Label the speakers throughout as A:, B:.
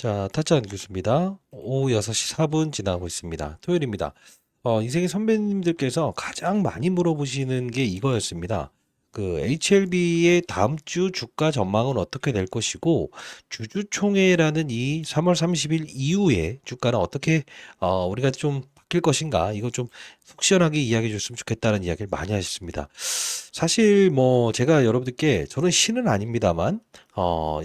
A: 자, 타짜는 교수입니다. 오후 6시 4분 지나고 있습니다. 토요일입니다. 인생의 선배님들께서 가장 많이 물어보시는 게 이거였습니다. 그 HLB의 다음 주 주가 전망은 어떻게 될 것이고, 주주총회라는 이 3월 30일 이후에 주가는 어떻게, 우리가 좀 바뀔 것인가, 이거 좀 속 시원하게 이야기해 줬으면 좋겠다는 이야기를 많이 하셨습니다. 사실 뭐 제가 여러분들께 저는 신은 아닙니다만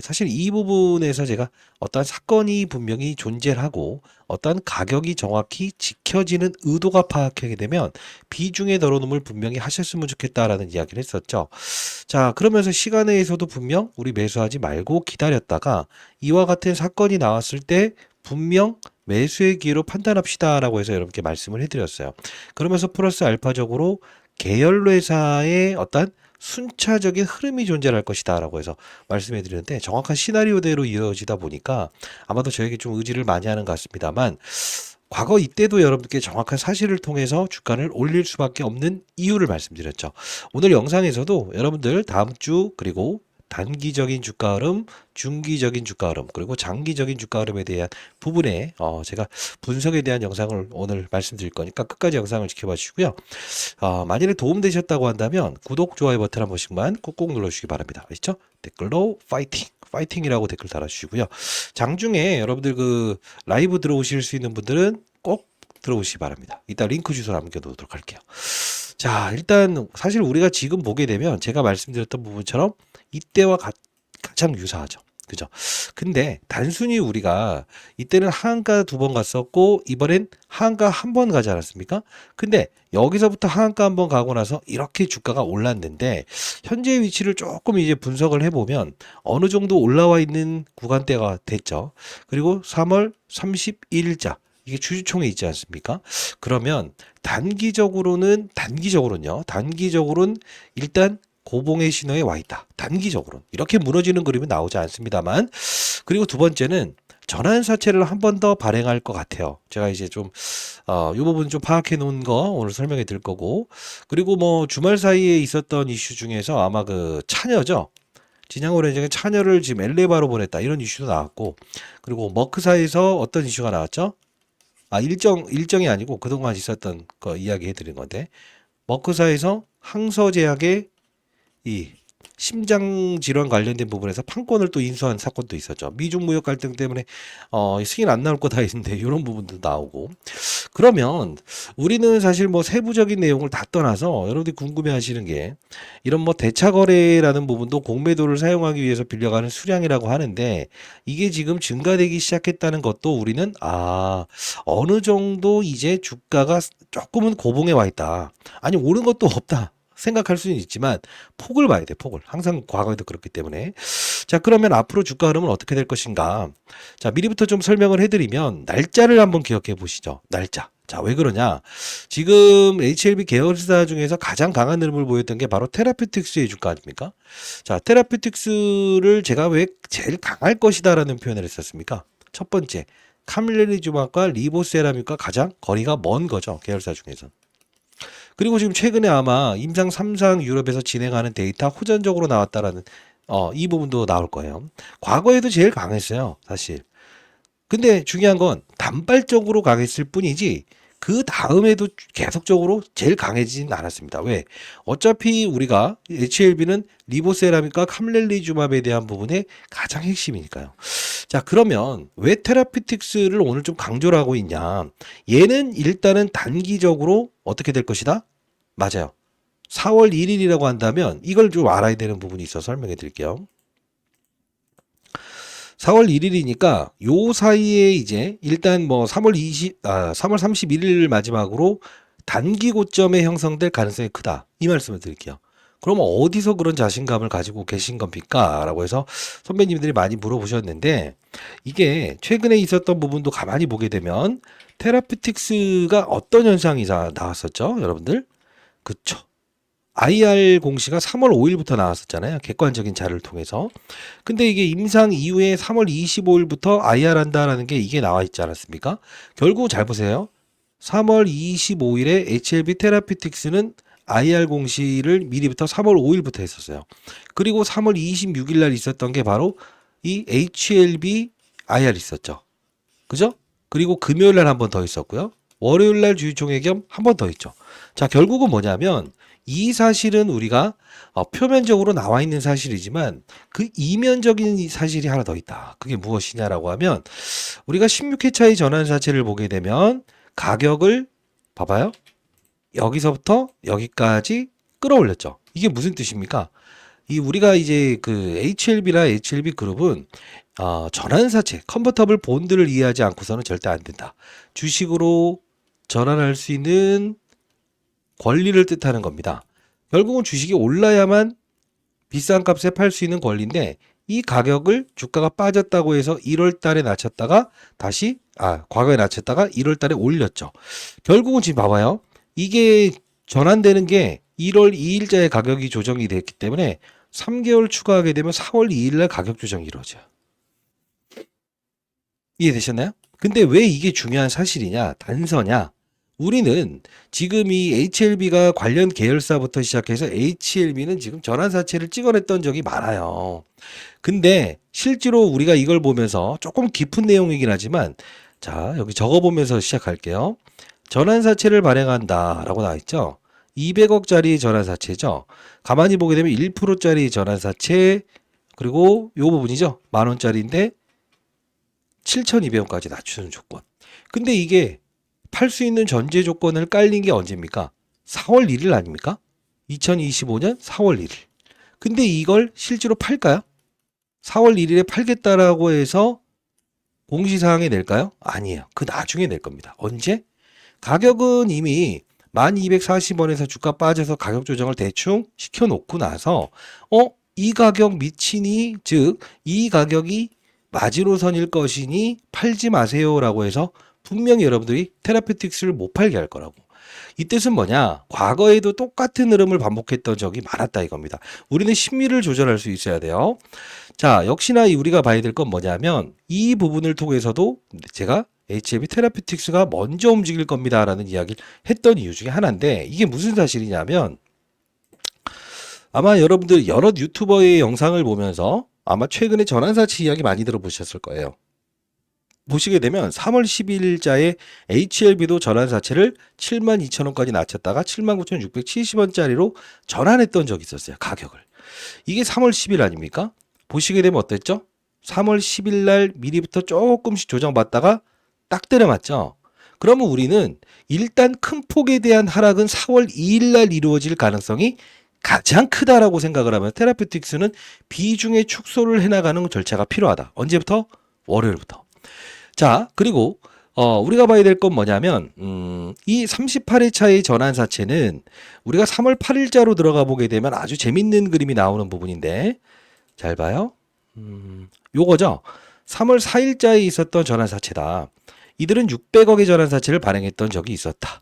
A: 사실 이 부분에서 제가 어떠한 사건이 분명히 존재를 하고 어떠한 가격이 정확히 지켜지는 의도가 파악하게 되면 비중의 덜어놓음을 분명히 하셨으면 좋겠다라는 이야기를 했었죠. 자, 그러면서 시간에서도 분명 우리 매수하지 말고 기다렸다가 이와 같은 사건이 나왔을 때 분명 매수의 기회로 판단합시다라고 해서 여러분께 말씀을 해드렸어요. 그러면서 플러스 알파적으로 계열회사의 어떤 순차적인 흐름이 존재할 것이다라고 해서 말씀해 드리는데 정확한 시나리오대로 이어지다 보니까 아마도 저에게 좀 의지를 많이 하는 것 같습니다만 과거 이때도 여러분께 정확한 사실을 통해서 주가를 올릴 수밖에 없는 이유를 말씀드렸죠. 오늘 영상에서도 여러분들 다음 주 그리고 단기적인 주가 흐름, 중기적인 주가 흐름, 그리고 장기적인 주가 흐름에 대한 부분에 제가 분석에 대한 영상을 오늘 말씀드릴 거니까 끝까지 영상을 지켜봐 주시고요. 만일에 도움되셨다고 한다면 구독, 좋아요 버튼 한 번씩만 꾹꾹 눌러주시기 바랍니다. 아시죠? 댓글로 파이팅! 파이팅이라고 댓글 달아주시고요. 장중에 여러분들 그 라이브 들어오실 수 있는 분들은 꼭 들어오시기 바랍니다. 이따 링크 주소 남겨놓도록 할게요. 자, 일단 사실 우리가 지금 보게 되면 제가 말씀드렸던 부분처럼 이때와 가장 유사하죠. 그죠? 근데 단순히 우리가 이때는 하한가 2번 갔었고 이번엔 하한가 1번 가지 않았습니까? 근데 여기서부터 하한가 1번 가고 나서 이렇게 주가가 올랐는데 현재 위치를 조금 이제 분석을 해보면 어느 정도 올라와 있는 구간대가 됐죠. 그리고 3월 31일자 이게 주주총회 있지 않습니까? 그러면 단기적으로는요. 단기적으로는 일단 고봉의 신호에 와 있다. 단기적으로는. 이렇게 무너지는 그림은 나오지 않습니다만. 그리고 두 번째는 전환사채를 한 번 더 발행할 것 같아요. 제가 이제 좀, 이 부분 좀 파악해 놓은 거 오늘 설명해 드릴 거고. 그리고 뭐 주말 사이에 있었던 이슈 중에서 아마 그 차녀죠. 진양오렌지가 차녀를 지금 엘레바로 보냈다. 이런 이슈도 나왔고. 그리고 머크사에서 어떤 이슈가 나왔죠? 일정이 아니고 그동안 있었던 거 이야기 해드린 건데. 머크사에서 항서제약의 이 심장 질환 관련된 부분에서 판권을 또 인수한 사건도 있었죠. 미중 무역 갈등 때문에 승인 안 나올 거 다 있는데 이런 부분도 나오고. 그러면 우리는 사실 뭐 세부적인 내용을 다 떠나서 여러분들이 궁금해하시는 게 이런 뭐 대차 거래라는 부분도 공매도를 사용하기 위해서 빌려가는 수량이라고 하는데 이게 지금 증가되기 시작했다는 것도 우리는 어느 정도 이제 주가가 조금은 고봉에 와 있다. 아니 오른 것도 없다. 생각할 수는 있지만 폭을 봐야 돼, 폭을. 항상 과거에도 그렇기 때문에. 자, 그러면 앞으로 주가 흐름은 어떻게 될 것인가? 자, 미리부터 좀 설명을 해드리면 날짜를 한번 기억해 보시죠. 날짜. 자, 왜 그러냐? 지금 HLB 계열사 중에서 가장 강한 흐름을 보였던 게 바로 테라피틱스의 주가 아닙니까? 자, 테라피틱스를 제가 왜 제일 강할 것이다라는 표현을 했었습니까? 첫 번째, 카밀레리주막과 리보세라믹과 가장 거리가 먼 거죠. 계열사 중에서. 그리고 지금 최근에 아마 임상 3상 유럽에서 진행하는 데이터 호전적으로 나왔다라는 이 부분도 나올 거예요. 과거에도 제일 강했어요, 사실. 근데 중요한 건 단발적으로 강했을 뿐이지 그 다음에도 계속적으로 제일 강해지진 않았습니다. 왜? 어차피 우리가 HLB는 리보세라믹과 카밀렐리주맙에 대한 부분에 가장 핵심이니까요. 자, 그러면 왜 테라피틱스를 오늘 좀 강조를 하고 있냐? 얘는 일단은 단기적으로 어떻게 될 것이다? 맞아요. 4월 1일이라고 한다면 이걸 좀 알아야 되는 부분이 있어서 설명해 드릴게요. 4월 1일이니까 요 사이에 이제 일단 뭐 3월 31일 마지막으로 단기 고점에 형성될 가능성이 크다. 이 말씀을 드릴게요. 그러면 어디서 그런 자신감을 가지고 계신 겁니까? 라고 해서 선배님들이 많이 물어보셨는데 이게 최근에 있었던 부분도 가만히 보게 되면 테라피틱스가 어떤 현상이 나왔었죠? 여러분들? 그쵸. IR 공시가 3월 5일부터 나왔었잖아요. 객관적인 자료를 통해서. 근데 이게 임상 이후에 3월 25일부터 IR 한다라는 게 이게 나와 있지 않았습니까? 결국 잘 보세요. 3월 25일에 HLB 테라피틱스는 IR 공시를 미리부터 3월 5일부터 했었어요. 그리고 3월 26일 날 있었던 게 바로 이 HLB IR 있었죠. 그죠? 그리고 금요일 날 한 번 더 있었고요. 월요일 날 주주총회겸 한 번 더 있죠. 자, 결국은 뭐냐면 이 사실은 우리가 표면적으로 나와 있는 사실이지만 그 이면적인 이 사실이 하나 더 있다. 그게 무엇이냐라고 하면 우리가 16회차의 전환사채를 보게 되면 가격을 봐봐요. 여기서부터 여기까지 끌어올렸죠. 이게 무슨 뜻입니까? 이 우리가 이제 그 HLB나 HLB 그룹은 전환사채, 컨버터블 본드를 이해하지 않고서는 절대 안 된다. 주식으로 전환할 수 있는 권리를 뜻하는 겁니다. 결국은 주식이 올라야만 비싼 값에 팔 수 있는 권리인데 이 가격을 주가가 빠졌다고 해서 1월 달에 낮췄다가 다시 과거에 낮췄다가 1월 달에 올렸죠. 결국은 지금 봐봐요. 이게 전환되는 게 1월 2일자에 가격이 조정이 됐기 때문에 3개월 추가하게 되면 4월 2일 날 가격 조정이 이루어져요. 이해되셨나요? 근데 왜 이게 중요한 사실이냐, 단서냐? 우리는 지금 이 HLB가 관련 계열사부터 시작해서 HLB는 지금 전환사채를 찍어냈던 적이 많아요. 근데 실제로 우리가 이걸 보면서 조금 깊은 내용이긴 하지만 자, 여기 적어보면서 시작할게요. 전환사채를 발행한다 라고 나와있죠. 200억짜리 전환사채죠. 가만히 보게 되면 1%짜리 전환사채 그리고 요 부분이죠. 10,000원짜리인데 7,200원까지 낮추는 조건. 근데 이게 팔 수 있는 전제 조건을 깔린 게 언제입니까? 4월 1일 아닙니까? 2025년 4월 1일. 근데 이걸 실제로 팔까요? 4월 1일에 팔겠다라고 해서 공시사항에 낼까요? 아니에요. 그 나중에 낼 겁니다. 언제? 가격은 이미 1240원에서 주가 빠져서 가격 조정을 대충 시켜놓고 나서 이 가격 미치니 즉 이 가격이 마지노선일 것이니 팔지 마세요라고 해서 분명히 여러분들이 테라피틱스를 못 팔게 할 거라고. 이 뜻은 뭐냐? 과거에도 똑같은 흐름을 반복했던 적이 많았다 이겁니다. 우리는 심리를 조절할 수 있어야 돼요. 자, 역시나 우리가 봐야 될 건 뭐냐면 이 부분을 통해서도 제가 HLB 테라피틱스가 먼저 움직일 겁니다라는 이야기를 했던 이유 중에 하나인데 이게 무슨 사실이냐면 아마 여러분들 여러 유튜버의 영상을 보면서 아마 최근에 전환사채 이야기 많이 들어보셨을 거예요. 보시게 되면 3월 10일자에 HLB도 전환사채를 72,000원까지 낮췄다가 79,670원짜리로 전환했던 적이 있었어요. 가격을. 이게 3월 10일 아닙니까? 보시게 되면 어땠죠? 3월 10일 날 미리부터 조금씩 조정받다가 딱 때려 맞죠? 그러면 우리는 일단 큰 폭에 대한 하락은 4월 2일 날 이루어질 가능성이 가장 크다라고 생각을 하면 테라피틱스는 비중의 축소를 해나가는 절차가 필요하다. 언제부터? 월요일부터. 자, 그리고 우리가 봐야 될 건 뭐냐면 이 38회차의 전환사채는 우리가 3월 8일자로 들어가 보게 되면 아주 재밌는 그림이 나오는 부분인데 잘 봐요. 요거죠. 3월 4일자에 있었던 전환사채다. 이들은 600억의 전환사채를 발행했던 적이 있었다.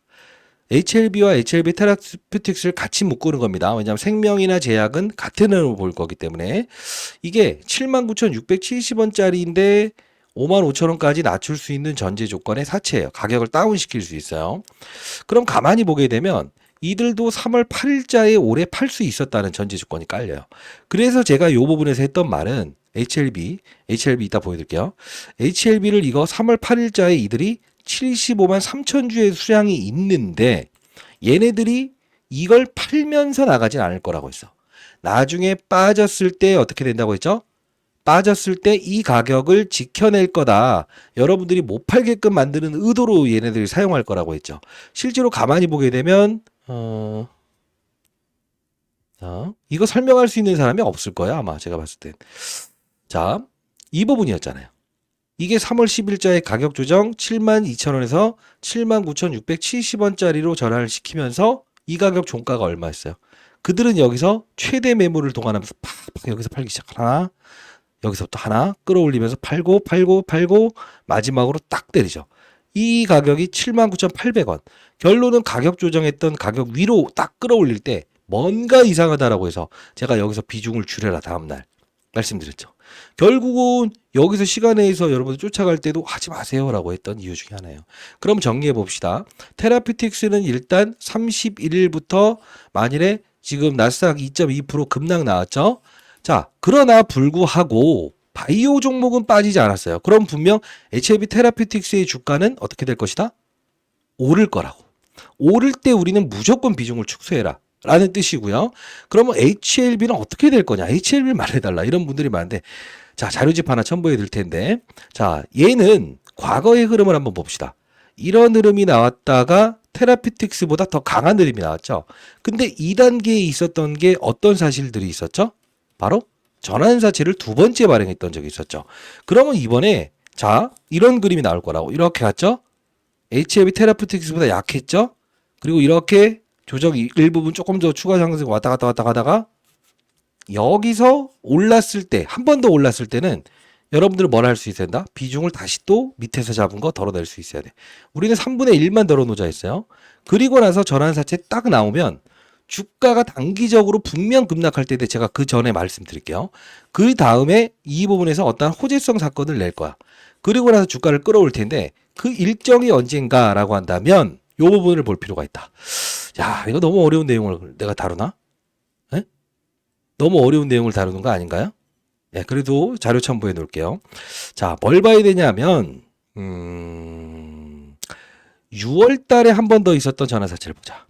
A: HLB와 HLB 테라피틱스를 같이 묶는 겁니다. 왜냐하면 생명이나 제약은 같은 흐름을 볼 거기 때문에 이게 79,670원짜리인데 55,000원까지 낮출 수 있는 전제 조건의 사채예요. 가격을 다운시킬 수 있어요. 그럼 가만히 보게 되면 이들도 3월 8일자에 올해 팔 수 있었다는 전제 조건이 깔려요. 그래서 제가 이 부분에서 했던 말은 HLB 이따 보여드릴게요. HLB를 이거 3월 8일자에 이들이 75만 3천 주의 수량이 있는데 얘네들이 이걸 팔면서 나가진 않을 거라고 했어. 나중에 빠졌을 때 어떻게 된다고 했죠? 빠졌을 때 이 가격을 지켜낼 거다. 여러분들이 못 팔게끔 만드는 의도로 얘네들이 사용할 거라고 했죠. 실제로 가만히 보게 되면 이거 설명할 수 있는 사람이 없을 거야 아마 제가 봤을 땐. 자, 이 부분이었잖아요. 이게 3월 10일자의 가격 조정 72,000원에서 79,670원짜리로 전환을 시키면서 이 가격 종가가 얼마였어요? 그들은 여기서 최대 매물을 동원하면서 팍팍 여기서 팔기 시작하나? 여기서부터 하나 끌어올리면서 팔고 마지막으로 딱 때리죠. 이 가격이 79,800원. 결론은 가격 조정했던 가격 위로 딱 끌어올릴 때 뭔가 이상하다라고 해서 제가 여기서 비중을 줄여라 다음날 말씀드렸죠. 결국은 여기서 시간에서 여러분들 쫓아갈 때도 하지 마세요라고 했던 이유 중에 하나예요. 그럼 정리해 봅시다. 테라피틱스는 일단 31일부터 만일에 지금 나스닥 2.2% 급락 나왔죠. 자, 그러나 불구하고 바이오 종목은 빠지지 않았어요. 그럼 분명 HLB 테라피틱스의 주가는 어떻게 될 것이다? 오를 거라고. 오를 때 우리는 무조건 비중을 축소해라 라는 뜻이고요. 그러면 HLB는 어떻게 될 거냐? HLB를 말해달라. 이런 분들이 많은데, 자, 자료집 하나 첨부해 드릴 텐데, 자, 얘는 과거의 흐름을 한번 봅시다. 이런 흐름이 나왔다가 테라피틱스보다 더 강한 흐름이 나왔죠. 근데 2단계에 있었던 게 어떤 사실들이 있었죠? 바로 전환사채를 두 번째 발행했던 적이 있었죠. 그러면 이번에 자, 이런 그림이 나올 거라고. 이렇게 갔죠? HLB 테라피틱스보다 약했죠? 그리고 이렇게 조정 일부분 조금 더 추가 상승 왔다 갔다 왔다 가다가 여기서 올랐을 때, 한 번 더 올랐을 때는 여러분들은 뭘 할 수 있어야 된다? 비중을 다시 또 밑에서 잡은 거 덜어낼 수 있어야 돼. 우리는 3분의 1만 덜어놓자 했어요. 그리고 나서 전환사채 딱 나오면 주가가 단기적으로 분명 급락할 때 제가 그 전에 말씀드릴게요. 그 다음에 이 부분에서 어떤 호재성 사건을 낼 거야. 그리고 나서 주가를 끌어올 텐데 그 일정이 언젠가라고 한다면 이 부분을 볼 필요가 있다. 야, 이거 너무 어려운 내용을 내가 다루나? 에? 너무 어려운 내용을 다루는 거 아닌가요? 예, 그래도 자료 첨부해 놓을게요. 자, 뭘 봐야 되냐면 6월 달에 한 번 더 있었던 전환사채를 보자.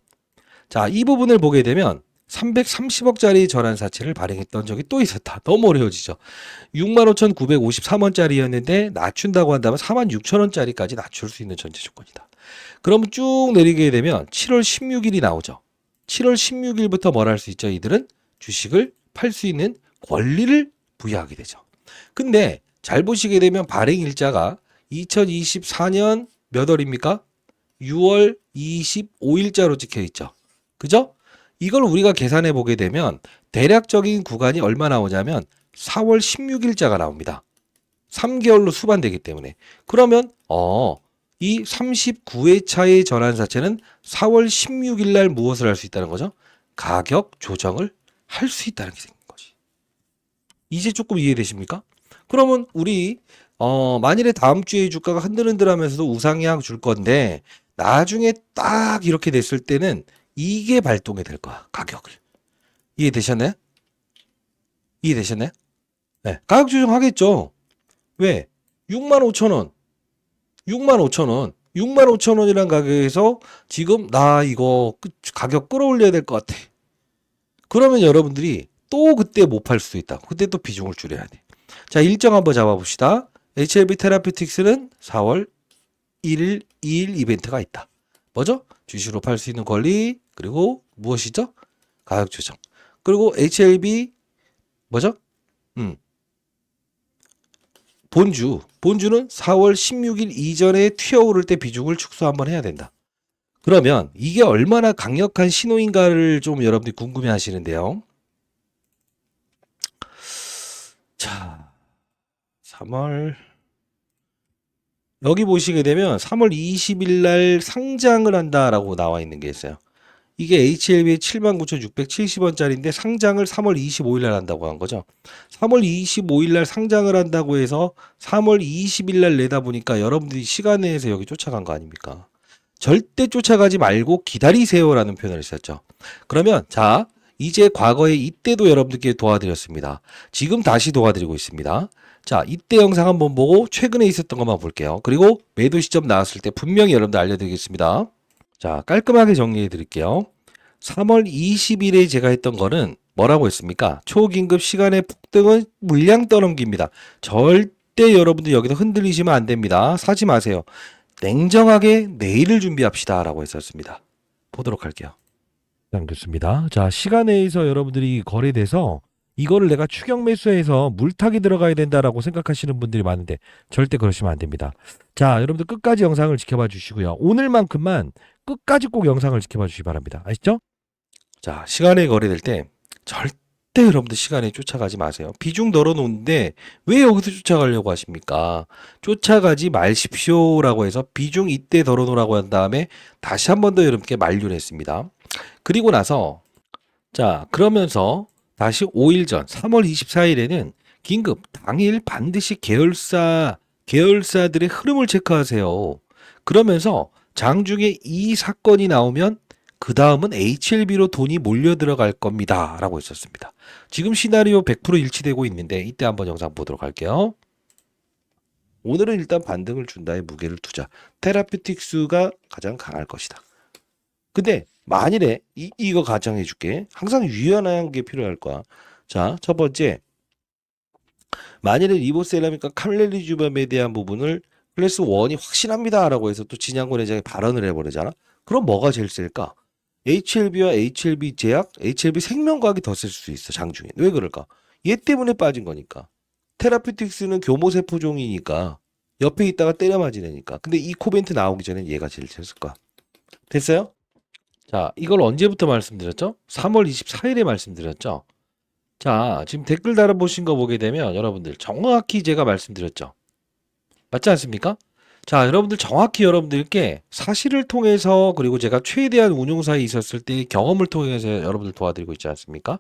A: 자, 이 부분을 보게 되면 330억짜리 전환사채를 발행했던 적이 또 있었다. 너무 어려워지죠. 65,953원짜리였는데 낮춘다고 한다면 46,000원짜리까지 낮출 수 있는 전제 조건이다. 그러면 쭉 내리게 되면 7월 16일이 나오죠. 7월 16일부터 뭘 할 수 있죠? 이들은 주식을 팔 수 있는 권리를 부여하게 되죠. 근데 잘 보시게 되면 발행 일자가 2024년 몇 월입니까? 6월 25일자로 찍혀 있죠. 그죠? 이걸 우리가 계산해 보게 되면 대략적인 구간이 얼마 나오냐면 4월 16일자가 나옵니다. 3개월로 수반되기 때문에. 그러면 이 39회차의 전환사채는 4월 16일 날 무엇을 할 수 있다는 거죠? 가격 조정을 할 수 있다는 게 생긴 거지. 이제 조금 이해되십니까? 그러면 우리 만일에 다음 주에 주가가 흔들흔들하면서도 우상향 줄 건데 나중에 딱 이렇게 됐을 때는 이게 발동이 될 거야. 가격을. 이해되셨나요? 이해되셨나요? 네. 가격 조정하겠죠. 왜? 65,000원. 65,000원. 65,000원이란 가격에서 지금 나 이거 가격 끌어올려야 될 것 같아. 그러면 여러분들이 또 그때 못 팔 수도 있다. 그때 또 비중을 줄여야 돼. 자, 일정 한번 잡아봅시다. HLB 테라피틱스는 4월 1일, 2일 이벤트가 있다. 뭐죠? 주식으로 팔 수 있는 권리, 그리고 무엇이죠? 가격 조정. 그리고 HLB 뭐죠? 본주는 4월 16일 이전에 튀어오를 때 비중을 축소 한번 해야 된다. 그러면 이게 얼마나 강력한 신호인가를 좀 여러분들이 궁금해 하시는데요. 자, 3월 여기 보시게 되면 3월 20일 날 상장을 한다라고 나와 있는 게 있어요. 이게 HLB의 79,670원짜리인데 상장을 3월 25일 날 한다고 한 거죠. 3월 25일 날 상장을 한다고 해서 3월 20일 날 내다 보니까 여러분들이 시간 내에서 여기 쫓아간 거 아닙니까? 절대 쫓아가지 말고 기다리세요라는 표현을 썼죠. 그러면 자, 이제 과거에 이때도 여러분들께 도와드렸습니다. 지금 다시 도와드리고 있습니다. 자, 이때 영상 한번 보고 최근에 있었던 것만 볼게요. 그리고 매도 시점 나왔을 때 분명히 여러분들 알려드리겠습니다. 자, 깔끔하게 정리해 드릴게요. 3월 20일에 제가 했던 거는 뭐라고 했습니까? 초긴급 시간의 폭등은 물량 떠넘깁니다. 절대 여러분들 여기서 흔들리시면 안 됩니다. 사지 마세요. 냉정하게 내일을 준비합시다 라고 했었습니다. 보도록 할게요. 좋습니다. 자, 시간에서 여러분들이 거래돼서 이거를 내가 추격 매수해서 물타기 들어가야 된다라고 생각하시는 분들이 많은데 절대 그러시면 안 됩니다. 자, 여러분들 끝까지 영상을 지켜봐 주시고요. 오늘만큼만 끝까지 꼭 영상을 지켜봐 주시기 바랍니다. 아시죠? 자, 시간에 거래될 때 절대 여러분들 시간에 쫓아가지 마세요. 비중 널어놓는데 왜 여기서 쫓아가려고 하십니까? 쫓아가지 마십시오라고 해서 비중 이때 덜어놓으라고 한 다음에 다시 한 번 더 여러분께 만류를 했습니다. 그리고 나서 자, 그러면서 다시 5일 전 3월 24일에는 긴급 당일 반드시 계열사들의 흐름을 체크하세요. 그러면서 장중에 이 사건이 나오면 그 다음은 HLB로 돈이 몰려 들어갈 겁니다. 라고 했었습니다. 지금 시나리오 100% 일치되고 있는데 이때 한번 영상 보도록 할게요. 오늘은 일단 반등을 준다에 무게를 두자. 테라피틱스가 가장 강할 것이다. 근데 만일에 이거 가정해 줄게. 항상 유연한 게 필요할 거야. 자, 첫 번째. 만일에 리보셀라믹과 칼렐리주밤에 대한 부분을 클래스 1이 확실합니다. 라고 해서 또 진양권 회장이 발언을 해버리잖아. 그럼 뭐가 제일 셀까? HLB와 HLB 제약, HLB 생명과학이 더 쓸 수 있어. 장중에. 왜 그럴까? 얘 때문에 빠진 거니까. 테라피틱스는 교모세포종이니까 옆에 있다가 때려 맞으니까. 근데 이 코멘트 나오기 전에 얘가 제일 셌을 거야. 됐어요? 자, 이걸 언제부터 말씀드렸죠? 3월 24일에 말씀드렸죠? 자, 지금 댓글 달아보신 거 보게 되면 여러분들 정확히 제가 말씀드렸죠? 맞지 않습니까? 자, 여러분들 정확히 여러분들께 사실을 통해서 그리고 제가 최대한 운용사에 있었을 때 경험을 통해서 여러분들 도와드리고 있지 않습니까?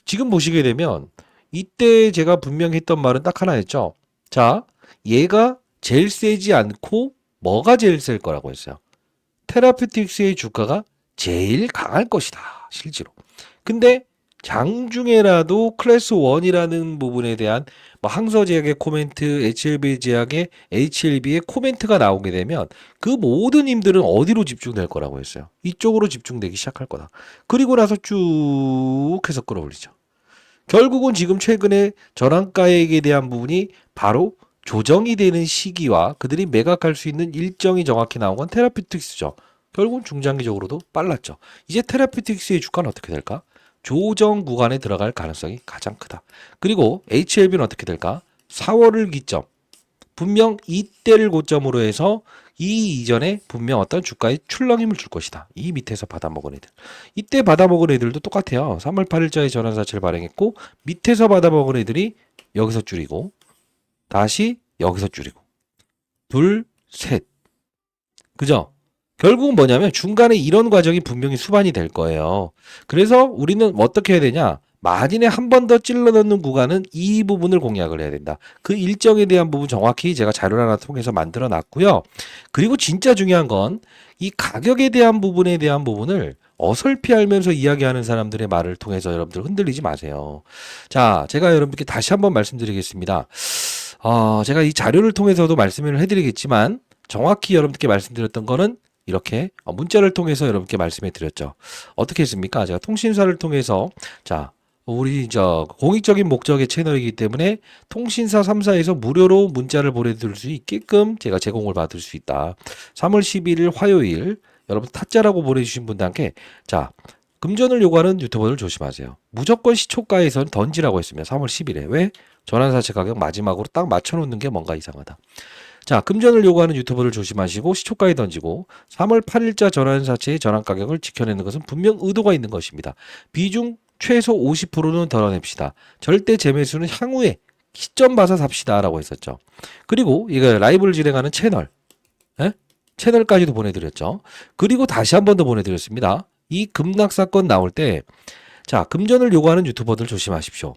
A: 지금 보시게 되면 이때 제가 분명히 했던 말은 딱 하나였죠. 자, 얘가 제일 세지 않고 뭐가 제일 셀 거라고 했어요. 테라피틱스의 주가가 제일 강할 것이다. 실제로. 근데 장중에라도 클래스 1이라는 부분에 대한 뭐 항서제약의 코멘트, HLB 제약의 HLB의 코멘트가 나오게 되면 그 모든 힘들은 어디로 집중될 거라고 했어요. 이쪽으로 집중되기 시작할 거다. 그리고 나서 쭉 해서 끌어올리죠. 결국은 지금 최근에 저랑가액에 대한 부분이 바로 조정이 되는 시기와 그들이 매각할 수 있는 일정이 정확히 나온 건 테라피틱스죠. 결국은 중장기적으로도 빨랐죠. 이제 테라피틱스의 주가는 어떻게 될까? 조정 구간에 들어갈 가능성이 가장 크다. 그리고 HLB는 어떻게 될까? 4월을 기점. 분명 이때를 고점으로 해서 이 이전에 분명 어떤 주가에 출렁임을 줄 것이다. 이 밑에서 받아먹은 애들. 이때 받아먹은 애들도 똑같아요. 3월 8일자에 전환사채를 발행했고 밑에서 받아먹은 애들이 여기서 줄이고 다시 여기서 줄이고 둘, 셋. 그죠? 결국은 뭐냐면 중간에 이런 과정이 분명히 수반이 될 거예요. 그래서 우리는 어떻게 해야 되냐? 마진에 한 번 더 찔러 넣는 구간은 이 부분을 공략을 해야 된다. 그 일정에 대한 부분 정확히 제가 자료를 하나 통해서 만들어 놨고요. 그리고 진짜 중요한 건 이 가격에 대한 부분에 대한 부분을 어설피 알면서 이야기하는 사람들의 말을 통해서 여러분들 흔들리지 마세요. 자, 제가 여러분께 다시 한번 말씀드리겠습니다. 제가 이 자료를 통해서도 말씀을 해드리겠지만 정확히 여러분들께 말씀드렸던 거는 이렇게 문자를 통해서 여러분께 말씀해 드렸죠. 어떻게 했습니까? 제가 통신사를 통해서 자, 우리 공익적인 목적의 채널이기 때문에 통신사 3사에서 무료로 문자를 보내드릴 수 있게끔 제가 제공을 받을 수 있다. 3월 11일 화요일 여러분 타짜라고 보내주신 분들께 자, 금전을 요구하는 유튜버들 조심하세요. 무조건 시초가에선 던지라고 했으면 3월 10일에 왜? 전환사채 가격 마지막으로 딱 맞춰놓는 게 뭔가 이상하다. 자, 금전을 요구하는 유튜버를 조심하시고 시초가에 던지고 3월 8일자 전환사채의 전환가격을 지켜내는 것은 분명 의도가 있는 것입니다. 비중 최소 50%는 덜어냅시다. 절대 재매수는 향후에 시점 봐서 삽시다 라고 했었죠. 그리고 이거 라이브를 진행하는 채널 채널까지도 보내드렸죠. 그리고 다시 한 번 더 보내드렸습니다. 이 급락 사건 나올 때 자, 금전을 요구하는 유튜버들 조심하십시오.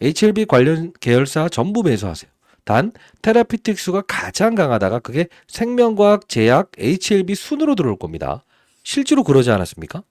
A: HLB 관련 계열사 전부 매수하세요. 단 테라피틱스가 가장 강하다가 그게 생명과학, 제약, HLB 순으로 들어올 겁니다. 실제로 그러지 않았습니까?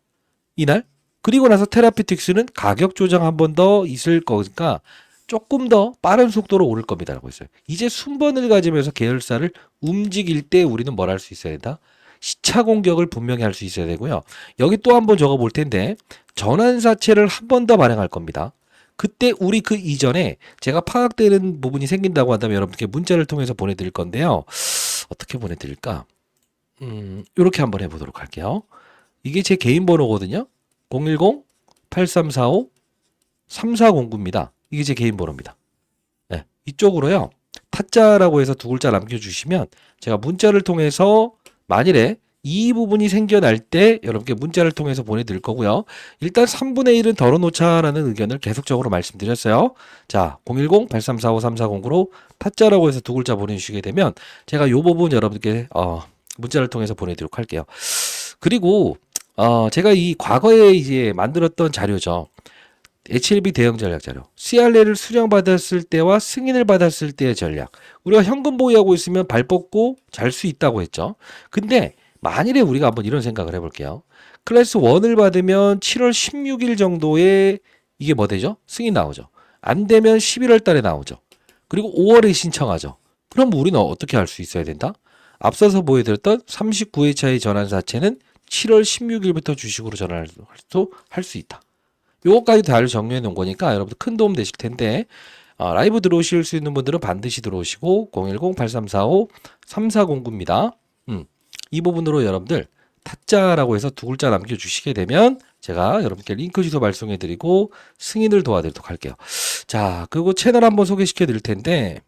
A: 이날? 그리고 나서 테라피틱스는 가격 조정 한 번 더 있을 거니까 조금 더 빠른 속도로 오를 겁니다. 라고 했어요. 이제 순번을 가지면서 계열사를 움직일 때 우리는 뭘 할 수 있어야 된다? 시차 공격을 분명히 할 수 있어야 되고요. 여기 또 한 번 적어 볼 텐데 전환사채를 한 번 더 발행할 겁니다. 그때 우리 그 이전에 제가 파악되는 부분이 생긴다고 한다면 여러분께 문자를 통해서 보내드릴 건데요. 어떻게 보내드릴까? 이렇게 한번 해보도록 할게요. 이게 제 개인 번호거든요. 010-8345-3409입니다. 이게 제 개인 번호입니다. 네, 이쪽으로요. 타짜라고 해서 두 글자 남겨주시면 제가 문자를 통해서 만일에 이 부분이 생겨날 때 여러분께 문자를 통해서 보내드릴 거고요. 일단 3분의 1은 덜어놓자라는 의견을 계속적으로 말씀드렸어요. 자, 010-8345-3409로 타짜라고 해서 두 글자 보내주시게 되면 제가 이 부분 여러분께 문자를 통해서 보내드리도록 할게요. 그리고 제가 이 과거에 이제 만들었던 자료죠. HLB 대응 전략 자료. CRL을 수령받았을 때와 승인을 받았을 때의 전략. 우리가 현금 보유하고 있으면 발 뻗고 잘 수 있다고 했죠. 근데 만일에 우리가 한번 이런 생각을 해볼게요. 클래스 1을 받으면 7월 16일 정도에 이게 뭐 되죠? 승인 나오죠. 안 되면 11월 달에 나오죠. 그리고 5월에 신청하죠. 그럼 우리는 어떻게 할 수 있어야 된다? 앞서서 보여드렸던 39회차의 전환사채는 7월 16일부터 주식으로 전환할 수 있다. 요거까지 다 정리해 놓은 거니까 여러분들 큰 도움 되실 텐데 라이브 들어오실 수 있는 분들은 반드시 들어오시고 010-8345-3409입니다. 이 부분으로 여러분들 타짜라고 해서 두 글자 남겨주시게 되면 제가 여러분께 링크 주소 발송해드리고 승인을 도와드리도록 할게요. 자, 그리고 채널 한번 소개시켜 드릴 텐데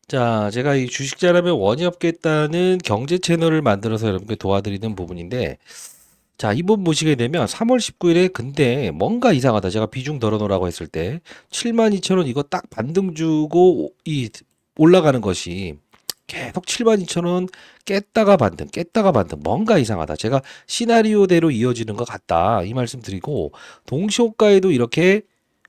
A: 자, 제가 이 주식 잘하면 원이 없겠다는 경제 채널을 만들어서 여러분께 도와드리는 부분인데 자, 이 부분 보시게 되면 3월 19일에 근데 뭔가 이상하다. 제가 비중 덜어놓으라고 했을 때 72,000원 이거 딱 반등 주고 올라가는 것이 계속 72,000원 깼다가 반등 뭔가 이상하다. 제가 시나리오대로 이어지는 것 같다. 이 말씀 드리고 동시호가에도 이렇게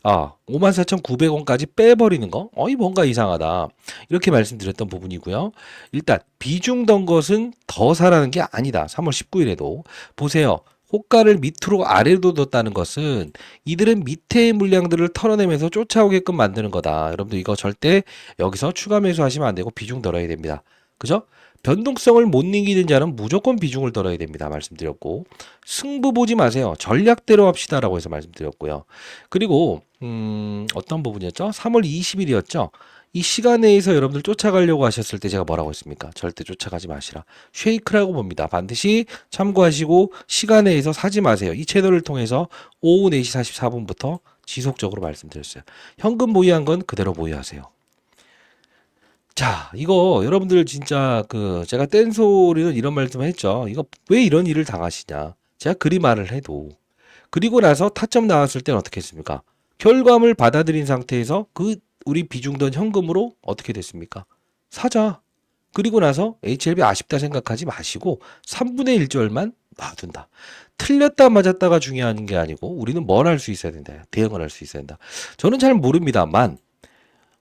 A: 54,900원까지 빼버리는 거? 이 뭔가 이상하다. 이렇게 말씀드렸던 부분이고요. 일단 비중 던 것은 더 사라는 게 아니다. 3월 19일에도 보세요. 호가를 밑으로 아래로 뒀다는 것은 이들은 밑에의 물량들을 털어내면서 쫓아오게끔 만드는 거다. 여러분들 이거 절대 여기서 추가 매수하시면 안 되고 비중 덜어야 됩니다. 그죠? 변동성을 못 이기는 자는 무조건 비중을 덜어야 됩니다. 말씀드렸고 승부 보지 마세요. 전략대로 합시다라고 해서 말씀드렸고요. 그리고 어떤 부분이었죠? 3월 20일이었죠. 이 시간 내에서 여러분들 쫓아가려고 하셨을 때 제가 뭐라고 했습니까? 절대 쫓아가지 마시라. 쉐이크라고 봅니다. 반드시 참고하시고 시간 내에서 사지 마세요. 이 채널을 통해서 오후 4시 44분부터 지속적으로 말씀드렸어요. 현금 보유한 건 그대로 보유하세요. 자, 이거 여러분들 진짜 제가 뗀소리는 이런 말씀을 했죠. 이거 왜 이런 일을 당하시냐. 제가 그리 말을 해도. 그리고 나서 타점 나왔을 때는 어떻게 했습니까? 결과물 받아들인 상태에서 우리 비중던 현금으로 어떻게 됐습니까? 사자. 그리고 나서 HLB 아쉽다 생각하지 마시고 3분의 1절만 놔둔다. 틀렸다 맞았다가 중요한 게 아니고 우리는 뭘 할 수 있어야 된다. 대응을 할 수 있어야 된다. 저는 잘 모릅니다만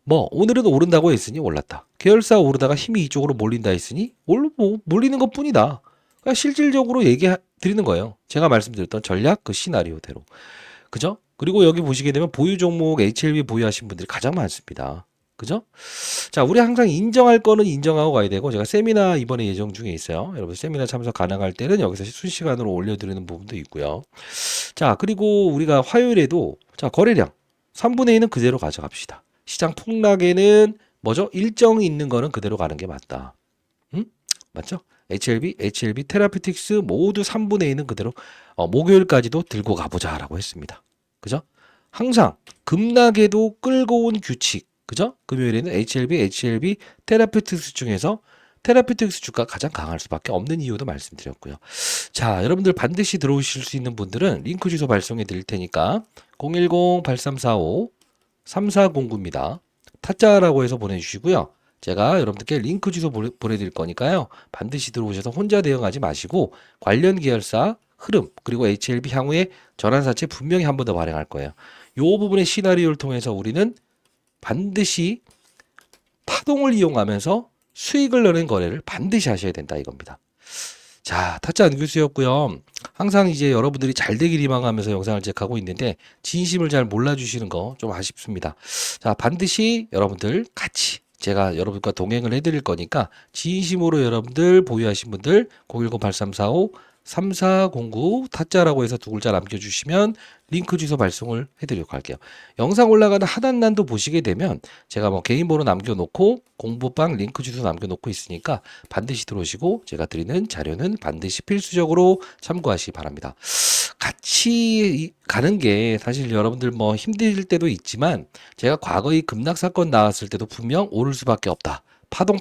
A: 오늘은 오른다고 했으니 올랐다. 계열사 오르다가 힘이 이쪽으로 몰린다 했으니 몰리는 것 뿐이다. 그러니까 실질적으로 얘기 드리는 거예요. 제가 말씀드렸던 전략 시나리오대로. 그죠? 그리고 여기 보시게 되면 보유 종목 HLB 보유하신 분들이 가장 많습니다. 그죠? 자, 우리 항상 인정할 거는 인정하고 가야 되고 제가 세미나 이번에 예정 중에 있어요. 여러분 세미나 참석 가능할 때는 여기서 순시간으로 올려드리는 부분도 있고요. 자, 그리고 우리가 화요일에도 자, 거래량 3분의 1은 그대로 가져갑시다. 시장 폭락에는 뭐죠? 일정이 있는 거는 그대로 가는 게 맞다. 맞죠? HLB, 테라피틱스 모두 3분의 1은 그대로 목요일까지도 들고 가보자라고 했습니다. 그죠? 항상 급락에도 끌고 온 규칙. 그죠? 금요일에는 HLB, 테라피틱스 중에서 테라피틱스 주가 가장 강할 수밖에 없는 이유도 말씀드렸고요. 자, 여러분들 반드시 들어오실 수 있는 분들은 링크 주소 발송해 드릴 테니까 010-8345-3409입니다. 타짜라고 해서 보내주시고요. 제가 여러분들께 링크 주소 보내드릴 거니까요. 반드시 들어오셔서 혼자 대응하지 마시고 관련 계열사 흐름 그리고 HLB 향후에 전환사채 분명히 한 번 더 발행할 거예요. 이 부분의 시나리오를 통해서 우리는 반드시 파동을 이용하면서 수익을 내는 거래를 반드시 하셔야 된다 이겁니다. 자, 타짜 안교수였고요. 항상 이제 여러분들이 잘 되길 희망하면서 영상을 제작하고 있는데 진심을 잘 몰라주시는 거 좀 아쉽습니다. 자, 반드시 여러분들 같이 제가 여러분과 동행을 해드릴 거니까 진심으로 여러분들 보유하신 분들 010-8345-3409 타짜라고 해서 두 글자 남겨주시면 링크 주소 발송을 해드리도록 할게요. 영상 올라가는 하단란도 보시게 되면 제가 개인 번호 남겨놓고 공부방 링크 주소 남겨놓고 있으니까 반드시 들어오시고 제가 드리는 자료는 반드시 필수적으로 참고하시기 바랍니다. 같이 가는 게 사실 여러분들 힘들 때도 있지만 제가 과거에 급락 사건 나왔을 때도 분명 오를 수밖에 없다. 파동,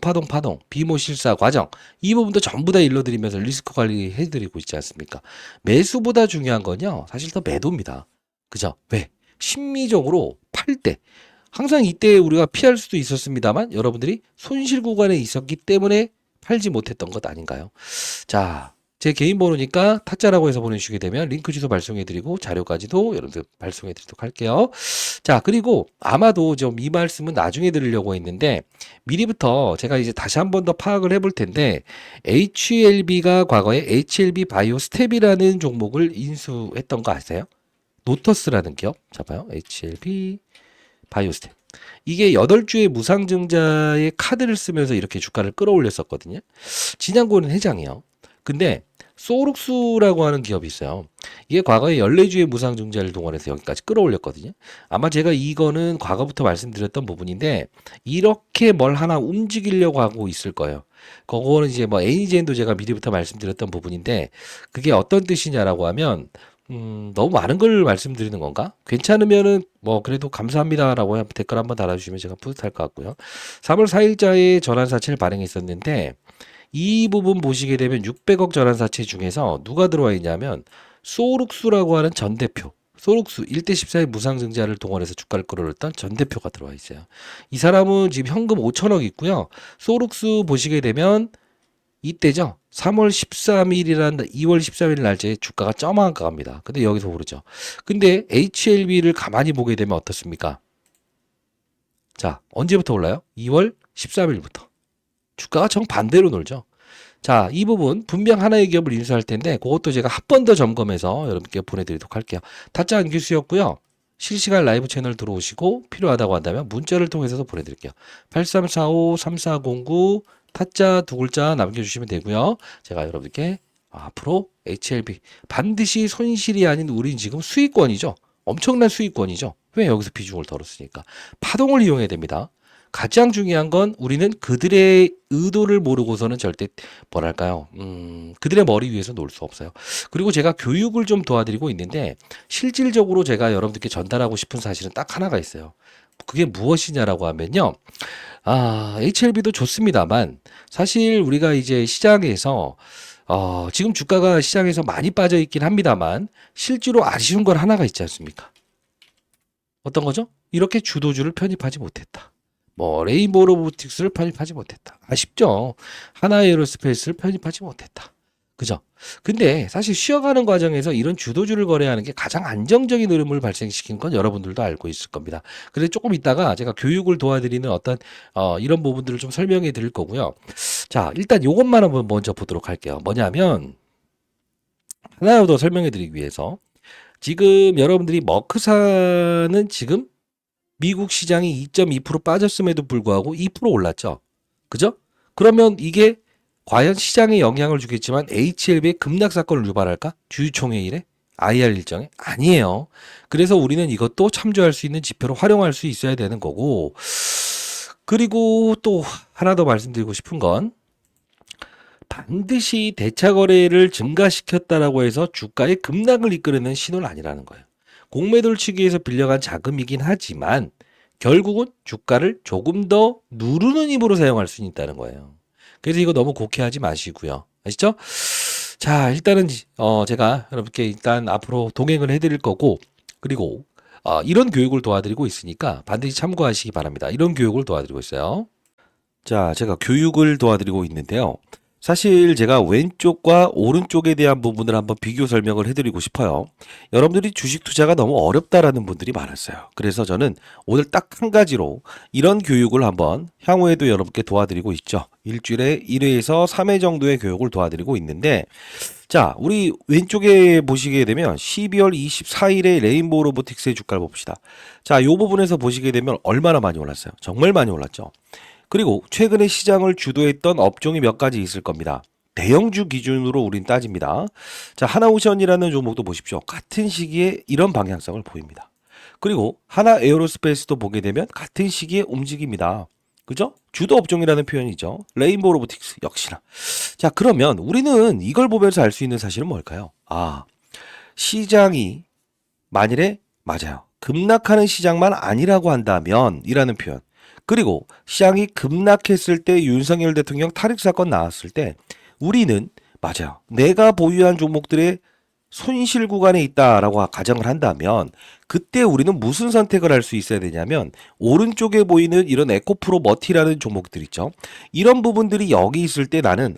A: 비모 실사 과정 이 부분도 전부 다 일러드리면서 리스크 관리 해드리고 있지 않습니까? 매수보다 중요한 건요 사실 더 매도입니다. 그죠? 왜? 심리적으로 팔 때 항상 이때 우리가 피할 수도 있었습니다만 여러분들이 손실 구간에 있었기 때문에 팔지 못했던 것 아닌가요? 자, 제 개인 번호니까 타짜라고 해서 보내주시게 되면 링크 주소 발송해드리고 자료까지도 여러분들 발송해드리도록 할게요. 자, 그리고 아마도 좀 이 말씀은 나중에 드리려고 했는데 미리부터 제가 이제 다시 한 번 더 파악을 해볼 텐데 HLB가 과거에 HLB 바이오 스텝이라는 종목을 인수했던 거 아세요? 노터스라는 기업 잡아요. HLB 바이오 스텝. 이게 8주의 무상증자의 카드를 쓰면서 이렇게 주가를 끌어올렸었거든요. 진양고는 해장이요. 근데 소룩스라고 하는 기업이 있어요. 이게 과거에 14주의 무상증자를 동원해서 여기까지 끌어올렸거든요. 아마 제가 이거는 과거부터 말씀드렸던 부분인데 이렇게 뭘 하나 움직이려고 하고 있을 거예요. 그거는 이제 뭐 애니젠도 제가 미리부터 말씀드렸던 부분인데 그게 어떤 뜻이냐라고 하면 너무 많은 걸 말씀드리는 건가? 괜찮으면은 뭐 그래도 감사합니다라고 댓글 한번 달아주시면 제가 뿌듯할 것 같고요. 3월 4일자에 전환사채를 발행했었는데 이 부분 보시게 되면 600억 전환사채 중에서 누가 들어와 있냐면 소룩스라고 하는 전 대표. 소룩스 1대 14의 무상증자를 동원해서 주가를 끌어올렸던 전 대표가 들어와 있어요. 이 사람은 지금 현금 5천억 있고요. 소룩스 보시게 되면 이때죠. 3월 13일이란 2월 13일 날짜에 주가가 점한가갑니다. 근데 여기서 오르죠. 근데 HLB를 가만히 보게 되면 어떻습니까? 자, 언제부터 올라요? 2월 13일부터. 주가가 정반대로 놀죠. 자, 이 부분 분명 하나의 기업을 인수할 텐데 그것도 제가 한 번 더 점검해서 여러분께 보내드리도록 할게요. 타짜 안규수였고요. 실시간 라이브 채널 들어오시고 필요하다고 한다면 문자를 통해서도 보내드릴게요. 8345-3409 타짜 두 글자 남겨주시면 되고요. 제가 여러분께 앞으로 HLB 반드시 손실이 아닌 우린 지금 수익권이죠. 엄청난 수익권이죠. 왜 여기서 비중을 덜었으니까. 파동을 이용해야 됩니다. 가장 중요한 건 우리는 그들의 의도를 모르고서는 절대 뭐랄까요 그들의 머리 위에서 놀 수 없어요. 그리고 제가 교육을 좀 도와드리고 있는데 실질적으로 제가 여러분들께 전달하고 싶은 사실은 딱 하나가 있어요. 그게 무엇이냐라고 하면요. HLB도 좋습니다만 사실 우리가 이제 시장에서 지금 주가가 시장에서 많이 빠져 있긴 합니다만 실제로 아쉬운 건 하나가 있지 않습니까? 어떤 거죠? 이렇게 주도주를 편입하지 못했다. 뭐 레인보우 로보틱스를 편입하지 못했다. 아쉽죠. 하나에어로스페이스를 편입하지 못했다. 그죠? 근데 사실 쉬어가는 과정에서 이런 주도주를 거래하는 게 가장 안정적인 흐름을 발생시킨 건 여러분들도 알고 있을 겁니다. 그래서 조금 이따가 제가 교육을 도와드리는 어떤 이런 부분들을 좀 설명해 드릴 거고요. 자, 일단 요것만 한번 먼저 보도록 할게요. 뭐냐면 하나 더 설명해 드리기 위해서 지금 여러분들이 머크사는 지금 미국 시장이 2.2% 빠졌음에도 불구하고 2% 올랐죠. 그죠? 그러면 이게 과연 시장에 영향을 주겠지만 HLB의 급락 사건을 유발할까? 주주총회일에? IR 일정에? 아니에요. 그래서 우리는 이것도 참조할 수 있는 지표로 활용할 수 있어야 되는 거고 그리고 또 하나 더 말씀드리고 싶은 건 반드시 대차 거래를 증가시켰다라고 해서 주가의 급락을 이끌어내는 신호는 아니라는 거예요. 공매도를 치기 위해서 빌려간 자금이긴 하지만 결국은 주가를 조금 더 누르는 힘으로 사용할 수 있다는 거예요. 그래서 이거 너무 곡해하지 마시고요. 아시죠? 자, 일단은 제가 여러분께 일단 앞으로 동행을 해드릴 거고 그리고 이런 교육을 도와드리고 있으니까 반드시 참고하시기 바랍니다. 이런 교육을 도와드리고 있어요. 자, 제가 교육을 도와드리고 있는데요. 사실 제가 왼쪽과 오른쪽에 대한 부분을 한번 비교 설명을 해드리고 싶어요. 여러분들이 주식 투자가 너무 어렵다라는 분들이 많았어요. 그래서 저는 오늘 딱 한 가지로 이런 교육을 한번 향후에도 여러분께 도와드리고 있죠. 일주일에 1회에서 3회 정도의 교육을 도와드리고 있는데 자, 우리 왼쪽에 보시게 되면 12월 24일에 레인보우 로보틱스의 주가를 봅시다. 자, 이 부분에서 보시게 되면 얼마나 많이 올랐어요? 정말 많이 올랐죠. 그리고 최근에 시장을 주도했던 업종이 몇 가지 있을 겁니다. 대형주 기준으로 우린 따집니다. 자, 하나오션이라는 종목도 보십시오. 같은 시기에 이런 방향성을 보입니다. 그리고 하나 에어로스페이스도 보게 되면 같은 시기에 움직입니다. 그죠? 주도 업종이라는 표현이죠. 레인보우 로보틱스 역시나. 자, 그러면 우리는 이걸 보면서 알 수 있는 사실은 뭘까요? 시장이 만일에 맞아요. 급락하는 시장만 아니라고 한다면 이라는 표현. 그리고 시장이 급락했을 때 윤석열 대통령 탈핵 사건 나왔을 때 우리는 맞아요. 내가 보유한 종목들의 손실 구간에 있다라고 가정을 한다면 그때 우리는 무슨 선택을 할 수 있어야 되냐면 오른쪽에 보이는 이런 에코프로 머티라는 종목들 있죠. 이런 부분들이 여기 있을 때 나는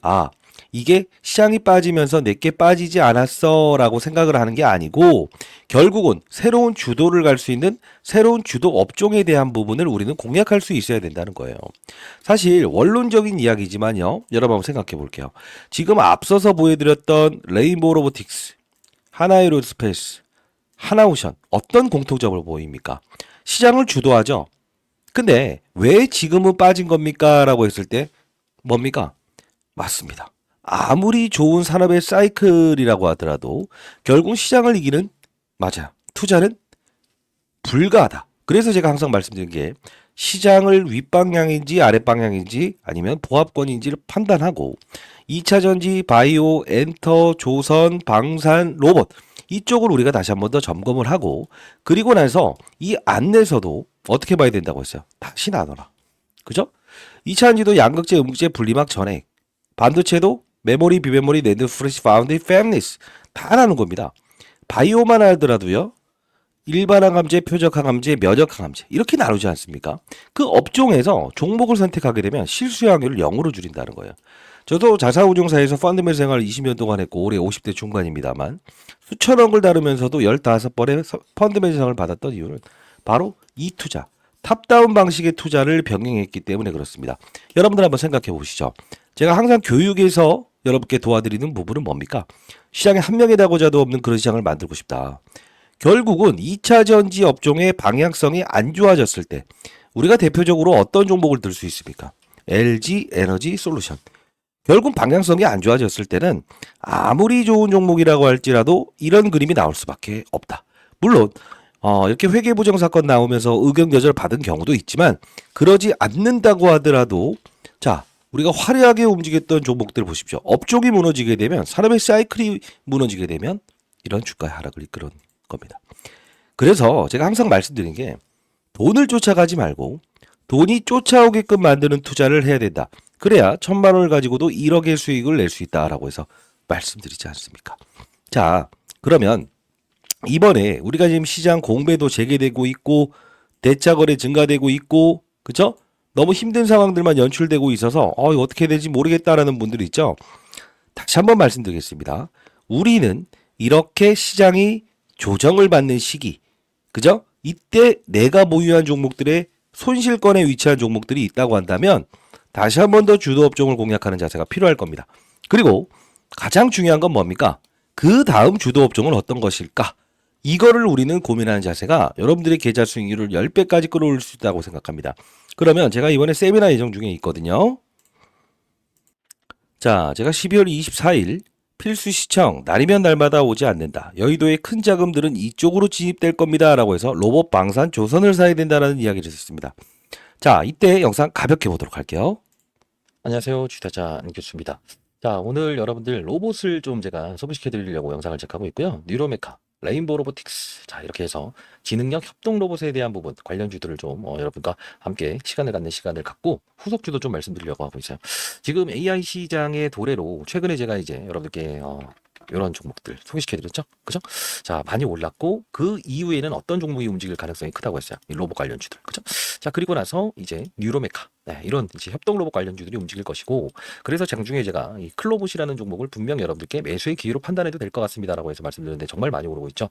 A: 이게 시장이 빠지면서 내게 빠지지 않았어 라고 생각을 하는 게 아니고 결국은 새로운 주도를 갈 수 있는 새로운 주도 업종에 대한 부분을 우리는 공략할 수 있어야 된다는 거예요. 사실 원론적인 이야기지만요. 여러분 한번 생각해 볼게요. 지금 앞서서 보여드렸던 레인보우 로보틱스, 하나에로스페이스, 하나오션 어떤 공통점을 보입니까? 시장을 주도하죠. 근데 왜 지금은 빠진 겁니까? 라고 했을 때 뭡니까? 맞습니다. 아무리 좋은 산업의 사이클이라고 하더라도 결국 시장을 이기는 맞아요. 투자는 불가하다. 그래서 제가 항상 말씀드린 게 시장을 윗방향인지 아랫방향인지 아니면 보합권인지를 판단하고 2차 전지, 바이오, 엔터, 조선, 방산, 로봇 이쪽을 우리가 다시 한번 더 점검을 하고 그리고 나서 이 안내서도 어떻게 봐야 된다고 했어요. 다시 나눠라. 그죠? 2차 전지도 양극재, 음극재 분리막 전액 반도체도 메모리, 비메모리, 낸드, 프레시, 파운드, 패밀리스 다 나눈 겁니다. 바이오만 하더라도요. 일반 항암제, 표적 항암제, 면역 항암제 이렇게 나누지 않습니까? 그 업종에서 종목을 선택하게 되면 실수 확률을 0으로 줄인다는 거예요. 저도 자사우종사에서 펀드맨 생활 20년 동안 했고 올해 50대 중반입니다만 수천억을 다루면서도 15번의 펀드맨 생활을 받았던 이유는 바로 이 투자, 탑다운 방식의 투자를 병행했기 때문에 그렇습니다. 여러분들 한번 생각해 보시죠. 제가 항상 교육에서 여러분께 도와드리는 부분은 뭡니까? 시장에 한 명이라고자도 없는 그런 시장을 만들고 싶다. 결국은 2차 전지 업종의 방향성이 안 좋아졌을 때 우리가 대표적으로 어떤 종목을 들 수 있습니까? LG 에너지 솔루션. 결국 방향성이 안 좋아졌을 때는 아무리 좋은 종목이라고 할지라도 이런 그림이 나올 수밖에 없다. 물론 이렇게 회계부정 사건 나오면서 의견 거절 받은 경우도 있지만 그러지 않는다고 하더라도 자 우리가 화려하게 움직였던 종목들 보십시오. 업종이 무너지게 되면 산업의 사이클이 무너지게 되면 이런 주가의 하락을 이끌어낸 겁니다. 그래서 제가 항상 말씀드린 게 돈을 쫓아가지 말고 돈이 쫓아오게끔 만드는 투자를 해야 된다. 그래야 1,000만 원을 가지고도 1억의 수익을 낼 수 있다라고 해서 말씀드리지 않습니까? 자, 그러면 이번에 우리가 지금 시장 공매도 재개되고 있고 대차 거래 증가되고 있고 그죠? 너무 힘든 상황들만 연출되고 있어서 이거 어떻게 될지 모르겠다라는 분들이 있죠. 다시 한번 말씀드리겠습니다. 우리는 이렇게 시장이 조정을 받는 시기, 그죠? 이때 내가 보유한 종목들의 손실권에 위치한 종목들이 있다고 한다면 다시 한번 더 주도 업종을 공략하는 자세가 필요할 겁니다. 그리고 가장 중요한 건 뭡니까? 그 다음 주도 업종은 어떤 것일까? 이거를 우리는 고민하는 자세가 여러분들의 계좌 수익률을 10배까지 끌어올릴 수 있다고 생각합니다. 그러면 제가 이번에 세미나 예정 중에 있거든요. 자, 제가 12월 24일 필수 시청 날이면 날마다 오지 않는다. 여의도의 큰 자금들은 이쪽으로 진입될 겁니다. 라고 해서 로봇 방산 조선을 사야 된다는 이야기를 했습니다. 자, 이때 영상 가볍게 보도록 할게요. 안녕하세요. 주타자 안교수입니다. 자, 오늘 여러분들 로봇을 좀 제가 소개시켜 드리려고 영상을 제작하고 있고요. 뉴로메카, 레인보우 로보틱스. 자, 이렇게 해서 지능형 협동 로봇에 대한 부분 관련주들을 좀 여러분과 함께 시간을 갖는 시간을 갖고 후속주도 좀 말씀드리려고 하고 있어요. 지금 AI 시장의 도래로 최근에 제가 이제 여러분들께 이런 종목들 소개시켜드렸죠. 그죠? 자, 많이 올랐고 그 이후에는 어떤 종목이 움직일 가능성이 크다고 했어요. 이 로봇 관련주들. 그죠? 자, 그리고 나서 이제 뉴로메카. 네, 이런 이제 협동 로봇 관련주들이 움직일 것이고 그래서 장중에 제가 이 클로봇이라는 종목을 분명 여러분들께 매수의 기회로 판단해도 될 것 같습니다라고 해서 말씀드렸는데 정말 많이 오르고 있죠.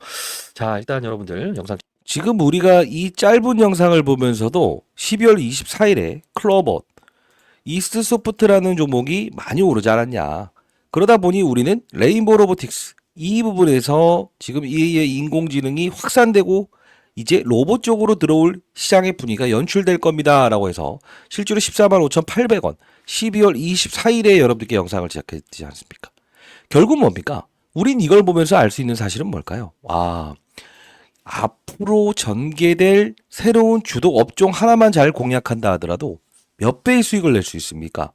A: 자, 일단 여러분들 영상 지금 우리가 이 짧은 영상을 보면서도 12월 24일에 클로봇 이스트소프트라는 종목이 많이 오르지 않았냐. 그러다 보니 우리는 레인보우 로보틱스 이 부분에서 지금 EA의 인공지능이 확산되고 이제 로봇 쪽으로 들어올 시장의 분위기가 연출될 겁니다. 라고 해서 실제로 145,800원 12월 24일에 여러분들께 영상을 제작했지 않습니까? 결국 뭡니까? 우린 이걸 보면서 알 수 있는 사실은 뭘까요? 앞으로 전개될 새로운 주도 업종 하나만 잘 공략한다 하더라도 몇 배의 수익을 낼 수 있습니까?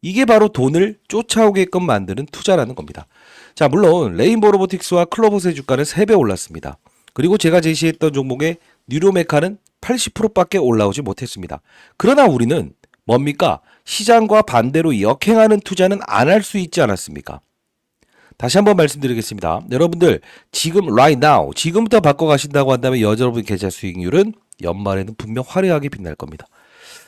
A: 이게 바로 돈을 쫓아오게끔 만드는 투자라는 겁니다. 자, 물론 레인보우 로보틱스와 클로봇의 주가는 3배 올랐습니다. 그리고 제가 제시했던 종목의 뉴로메카는 80%밖에 올라오지 못했습니다. 그러나 우리는 뭡니까? 시장과 반대로 역행하는 투자는 안 할 수 있지 않았습니까? 다시 한번 말씀드리겠습니다. 여러분들 지금 right now 지금부터 바꿔가신다고 한다면 여러분 계좌 수익률은 연말에는 분명 화려하게 빛날 겁니다.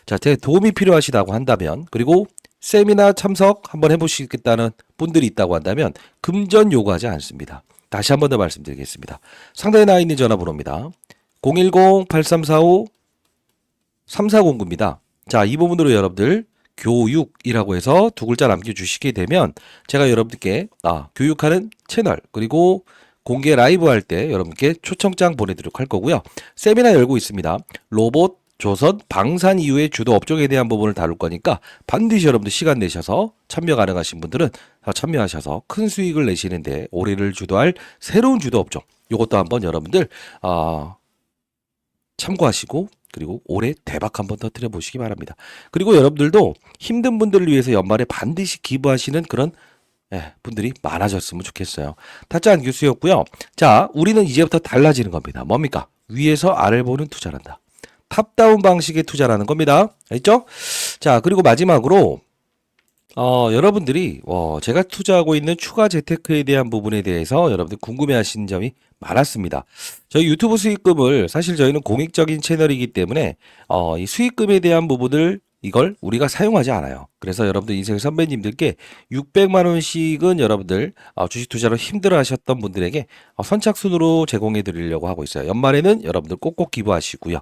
A: 자, 제 도움이 필요하시다고 한다면 그리고 세미나 참석 한번 해보시겠다는 분들이 있다고 한다면 금전 요구하지 않습니다. 다시 한번 더 말씀드리겠습니다. 상단에 나와 있는 전화번호입니다. 010-8345-3409입니다. 자, 이 부분으로 여러분들 교육이라고 해서 두 글자 남겨주시게 되면 제가 여러분들께 교육하는 채널 그리고 공개 라이브 할 때 여러분께 초청장 보내드리도록 할 거고요. 세미나 열고 있습니다. 로봇, 조선, 방산 이후의 주도 업종에 대한 부분을 다룰 거니까 반드시 여러분들 시간 내셔서 참여 가능하신 분들은 참여하셔서 큰 수익을 내시는데 올해를 주도할 새로운 주도 업종 이것도 한번 여러분들 참고하시고 그리고 올해 대박 한번 터뜨려 보시기 바랍니다. 그리고 여러분들도 힘든 분들을 위해서 연말에 반드시 기부하시는 그런 분들이 많아졌으면 좋겠어요. 타짜한 교수였고요. 자, 우리는 이제부터 달라지는 겁니다. 뭡니까? 위에서 아래를 보는 투자란다. 탑다운 방식의 투자라는 겁니다. 알겠죠? 자, 그리고 마지막으로 여러분들이 제가 투자하고 있는 추가 재테크에 대한 부분에 대해서 여러분들 궁금해하시는 점이 많았습니다. 저희 유튜브 수익금을 사실 저희는 공익적인 채널이기 때문에 이 수익금에 대한 부분을 이걸 우리가 사용하지 않아요. 그래서 여러분들 인생 선배님들께 600만 원씩은 여러분들 주식 투자로 힘들어 하셨던 분들에게 선착순으로 제공해 드리려고 하고 있어요. 연말에는 여러분들 꼭꼭 기부하시고요.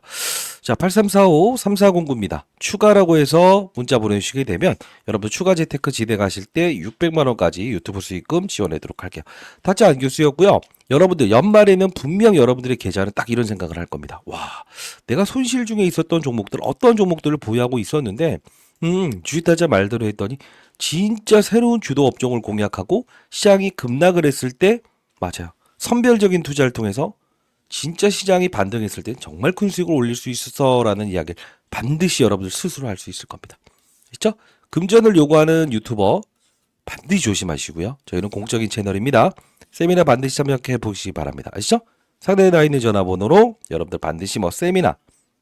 A: 자, 8345-3409입니다. 추가라고 해서 문자 보내주시게 되면 여러분들 추가 재테크 진행하실 때 600만 원까지 유튜브 수익금 지원하도록 할게요. 타짜 안 교수였고요. 여러분들 연말에는 분명 여러분들의 계좌는 딱 이런 생각을 할 겁니다. 와, 내가 손실 중에 있었던 종목들 어떤 종목들을 보유하고 있었는데 주식타자 말대로 했더니 진짜 새로운 주도 업종을 공략하고 시장이 급락을 했을 때 맞아요. 선별적인 투자를 통해서 진짜 시장이 반등했을 때 정말 큰 수익을 올릴 수 있어라는 이야기를 반드시 여러분들 스스로 할 수 있을 겁니다. 그렇죠? 금전을 요구하는 유튜버 반드시 조심하시고요. 저희는 공적인 채널입니다. 세미나 반드시 참여해 보시기 바랍니다. 아시죠? 상단에 나와 있는 전화번호로 여러분들 반드시 세미나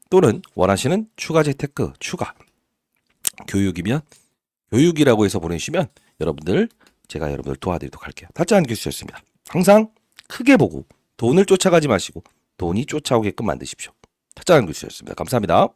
A: 또는 원하시는 추가 재테크, 추가 교육이면 교육이라고 해서 보내주시면 제가 여러분들 도와드리도록 할게요. 타짜한 교수였습니다. 항상 크게 보고 돈을 쫓아가지 마시고 돈이 쫓아오게끔 만드십시오. 타짜한 교수였습니다. 감사합니다.